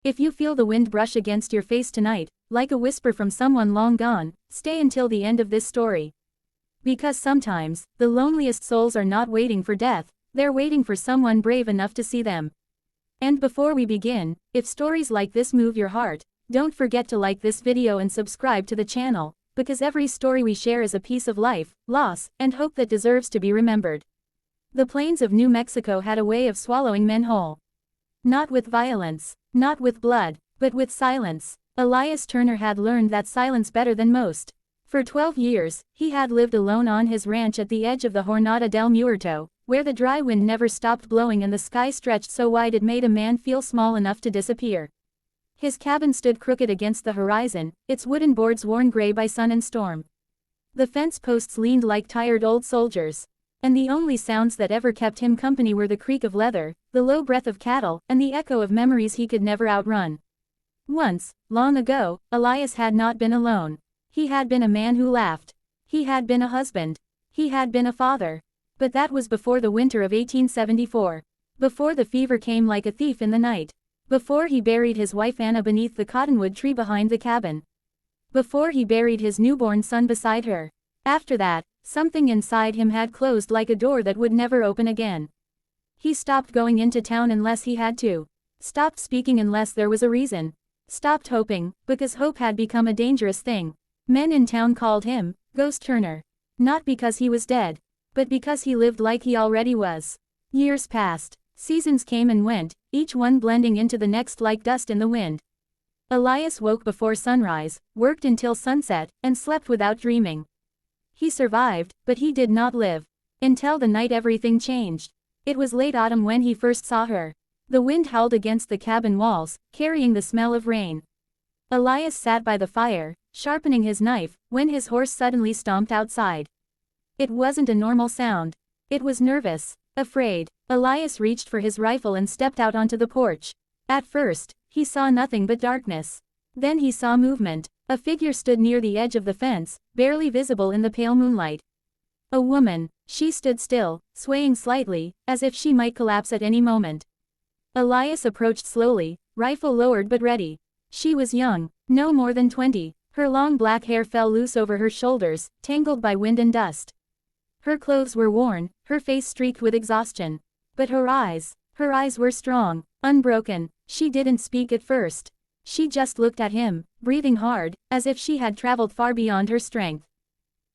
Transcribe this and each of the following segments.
If you feel the wind brush against your face tonight, like a whisper from someone long gone, stay until the end of this story. Because sometimes, the loneliest souls are not waiting for death, they're waiting for someone brave enough to see them. And before we begin, if stories like this move your heart, don't forget to like this video and subscribe to the channel, because every story we share is a piece of life, loss, and hope that deserves to be remembered. The plains of New Mexico had a way of swallowing men whole. Not with violence, not with blood, but with silence. Elias Turner had learned that silence better than most. For 12 years, he had lived alone on his ranch at the edge of the Jornada del Muerto, where the dry wind never stopped blowing and the sky stretched so wide it made a man feel small enough to disappear. His cabin stood crooked against the horizon, its wooden boards worn gray by sun and storm. The fence posts leaned like tired old soldiers. And the only sounds that ever kept him company were the creak of leather, the low breath of cattle, and the echo of memories he could never outrun. Once, long ago, Elias had not been alone. He had been a man who laughed. He had been a husband. He had been a father. But that was before the winter of 1874. Before the fever came like a thief in the night. Before he buried his wife Anna beneath the cottonwood tree behind the cabin. Before he buried his newborn son beside her. After that, something inside him had closed like a door that would never open again. He stopped going into town unless he had to. Stopped speaking unless there was a reason. Stopped hoping, because hope had become a dangerous thing. Men in town called him Ghost Turner. Not because he was dead, but because he lived like he already was. Years passed. Seasons came and went, each one blending into the next like dust in the wind. Elias woke before sunrise, worked until sunset, and slept without dreaming. He survived, but he did not live. Until the night everything changed. It was late autumn when he first saw her. The wind howled against the cabin walls, carrying the smell of rain. Elias sat by the fire, sharpening his knife, when his horse suddenly stomped outside. It wasn't a normal sound. It was nervous, afraid. Elias reached for his rifle and stepped out onto the porch. At first, he saw nothing but darkness. Then he saw movement. A figure stood near the edge of the fence, barely visible in the pale moonlight. A woman. She stood still, swaying slightly, as if she might collapse at any moment. Elias approached slowly, rifle lowered but ready. She was young, no more than 20. Her long black hair fell loose over her shoulders, tangled by wind and dust. Her clothes were worn, her face streaked with exhaustion. But her eyes were strong, unbroken. She didn't speak at first. She just looked at him, breathing hard, as if she had traveled far beyond her strength.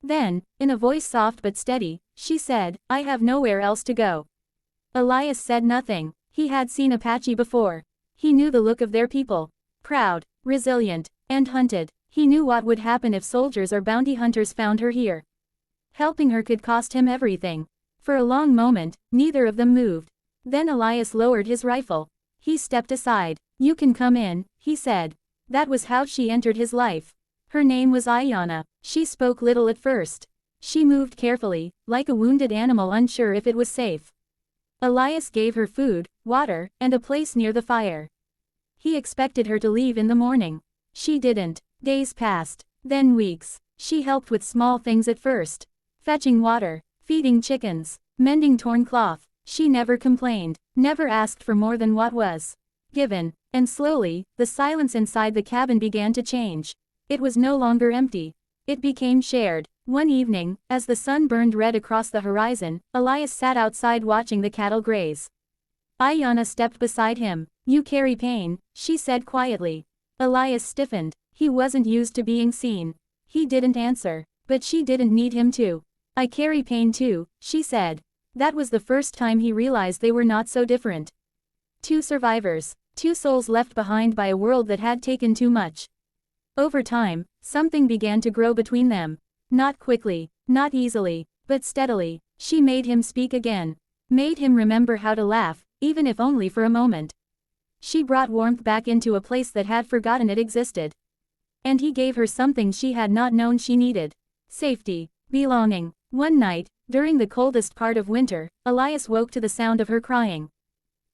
Then, in a voice soft but steady, she said, "I have nowhere else to go." Elias said nothing. He had seen Apache before. He knew the look of their people. Proud, resilient, and hunted. He knew what would happen if soldiers or bounty hunters found her here. Helping her could cost him everything. For a long moment, neither of them moved. Then Elias lowered his rifle. He stepped aside. "You can come in," he said. That was how she entered his life. Her name was Ayanna. She spoke little at first. She moved carefully, like a wounded animal unsure if it was safe. Elias gave her food, water, and a place near the fire. He expected her to leave in the morning. She didn't. Days passed. Then weeks. She helped with small things at first. Fetching water, feeding chickens, mending torn cloth. She never complained, never asked for more than what was given. And slowly, the silence inside the cabin began to change. It was no longer empty. It became shared. One evening, as the sun burned red across the horizon, Elias sat outside watching the cattle graze. Ayanna stepped beside him. "You carry pain," she said quietly. Elias stiffened. He wasn't used to being seen. He didn't answer. But she didn't need him to. "I carry pain too," she said. That was the first time he realized they were not so different. Two survivors. Two souls left behind by a world that had taken too much. Over time, something began to grow between them. Not quickly, not easily, but steadily. She made him speak again. Made him remember how to laugh, even if only for a moment. She brought warmth back into a place that had forgotten it existed. And he gave her something she had not known she needed. Safety. Belonging. One night, during the coldest part of winter, Elias woke to the sound of her crying.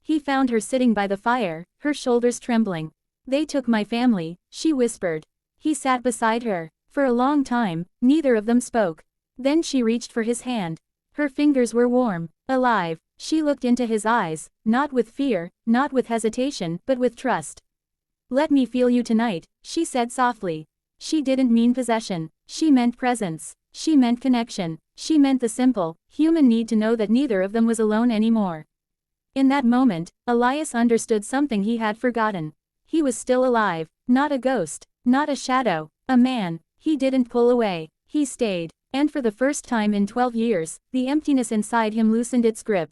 He found her sitting by the fire, her shoulders trembling. "They took my family," she whispered. He sat beside her. For a long time, neither of them spoke. Then she reached for his hand. Her fingers were warm, alive. She looked into his eyes, not with fear, not with hesitation, but with trust. Let me feel you tonight, she said softly. She didn't mean possession. She meant presence. She meant connection. She meant the simple, human need to know that neither of them was alone anymore. In that moment, Elias understood something he had forgotten. He was still alive, not a ghost, not a shadow, a man. He didn't pull away. He stayed. And for the first time in 12 years, the emptiness inside him loosened its grip.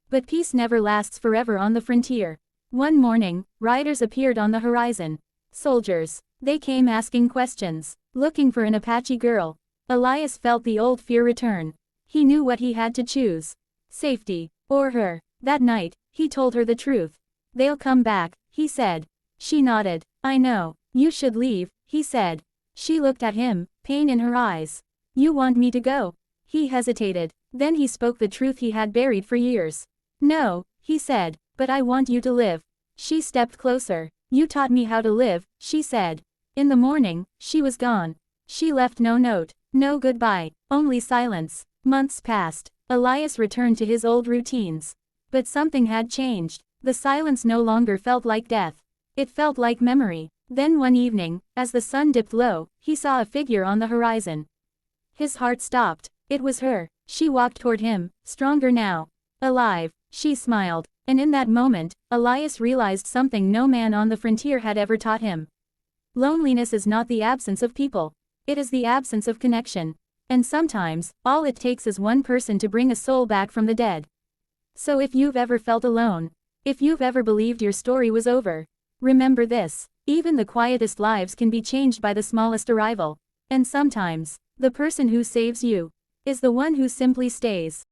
But peace never lasts forever on the frontier. One morning, riders appeared on the horizon. Soldiers. They came asking questions, looking for an Apache girl. Elias felt the old fear return. He knew what he had to choose. Safety, or her. That night, he told her the truth. They'll come back, he said. She nodded. I know. You should leave, he said. She looked at him, pain in her eyes. You want me to go? He hesitated. Then he spoke the truth he had buried for years. No, he said, but I want you to live. She stepped closer. You taught me how to live, she said. In the morning, she was gone. She left no note, no goodbye, only silence. Months passed. Elias returned to his old routines. But something had changed. The silence no longer felt like death. It felt like memory. Then one evening, as the sun dipped low, he saw a figure on the horizon. His heart stopped. It was her. She walked toward him, stronger now. Alive. She smiled. And in that moment, Elias realized something no man on the frontier had ever taught him. Loneliness is not the absence of people. It is the absence of connection. And sometimes, all it takes is one person to bring a soul back from the dead. So if you've ever felt alone, if you've ever believed your story was over, remember this: even the quietest lives can be changed by the smallest arrival. And sometimes, the person who saves you is the one who simply stays.